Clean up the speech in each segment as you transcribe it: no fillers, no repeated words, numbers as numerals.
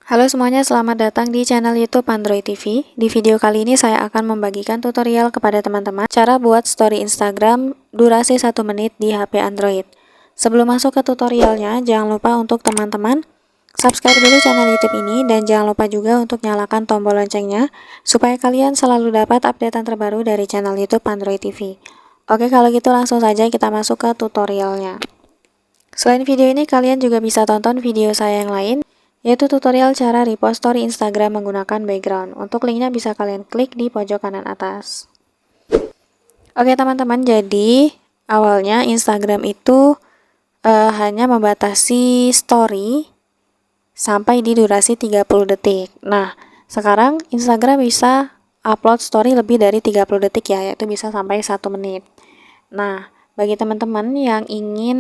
Halo semuanya, selamat datang di channel YouTube Android TV. Di video kali ini saya akan membagikan tutorial kepada teman-teman cara buat story Instagram durasi 1 menit di HP Android. Sebelum masuk ke tutorialnya, jangan lupa untuk teman-teman subscribe dulu channel YouTube ini dan jangan lupa juga untuk nyalakan tombol loncengnya supaya kalian selalu dapat updatean terbaru dari channel YouTube Android TV. Oke, kalau gitu langsung saja kita masuk ke tutorialnya. Selain video ini, kalian juga bisa tonton video saya yang lain, yaitu tutorial cara repost story Instagram menggunakan background. Untuk linknya bisa kalian klik di pojok kanan atas. Oke teman-teman, jadi awalnya Instagram itu hanya membatasi story sampai di durasi 30 detik. Nah, sekarang Instagram bisa upload story lebih dari 30 detik ya, yaitu bisa sampai 1 menit. Nah, bagi teman-teman yang ingin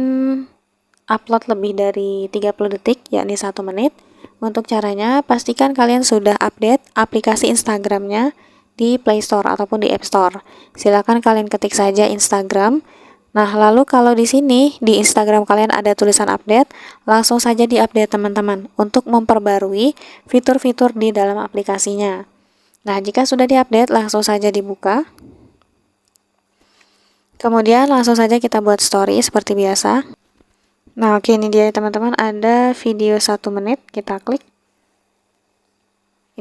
upload lebih dari 30 detik, yakni 1 menit, untuk caranya, pastikan kalian sudah update aplikasi Instagramnya di Play Store ataupun di App Store. Silakan kalian ketik saja Instagram. Nah, lalu kalau di sini di Instagram kalian ada tulisan update, langsung saja di-update teman-teman untuk memperbarui fitur-fitur di dalam aplikasinya. Nah, jika sudah di-update, langsung saja dibuka. Kemudian langsung saja kita buat story seperti biasa. Nah, oke, ini dia teman-teman, ada video 1 menit, kita klik.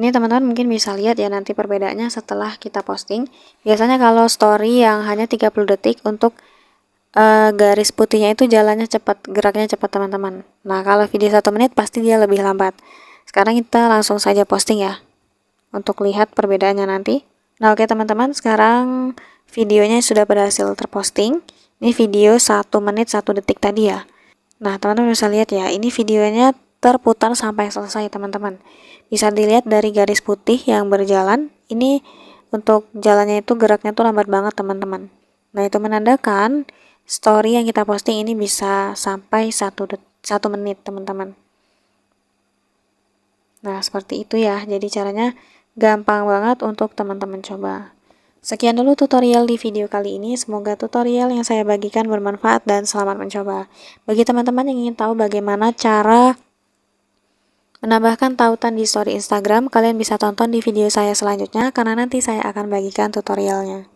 Ini teman-teman mungkin bisa lihat ya nanti perbedaannya setelah kita posting. Biasanya kalau story yang hanya 30 detik untuk garis putihnya itu jalannya cepat, geraknya cepat teman-teman. Nah, kalau video 1 menit pasti dia lebih lambat. Sekarang kita langsung saja posting ya, untuk lihat perbedaannya nanti. Nah, oke teman-teman, sekarang videonya sudah berhasil terposting. Ini video 1 menit 1 detik tadi ya. Nah, teman-teman bisa lihat ya, ini videonya terputar sampai selesai teman-teman. Bisa dilihat dari garis putih yang berjalan, ini untuk jalannya itu geraknya tuh lambat banget teman-teman. Nah, itu menandakan story yang kita posting ini bisa sampai 1 menit teman-teman. Nah, seperti itu ya, jadi caranya gampang banget untuk teman-teman coba. Sekian dulu tutorial di video kali ini, semoga tutorial yang saya bagikan bermanfaat dan selamat mencoba. Bagi teman-teman yang ingin tahu bagaimana cara menambahkan tautan di story Instagram, kalian bisa tonton di video saya selanjutnya karena nanti saya akan bagikan tutorialnya.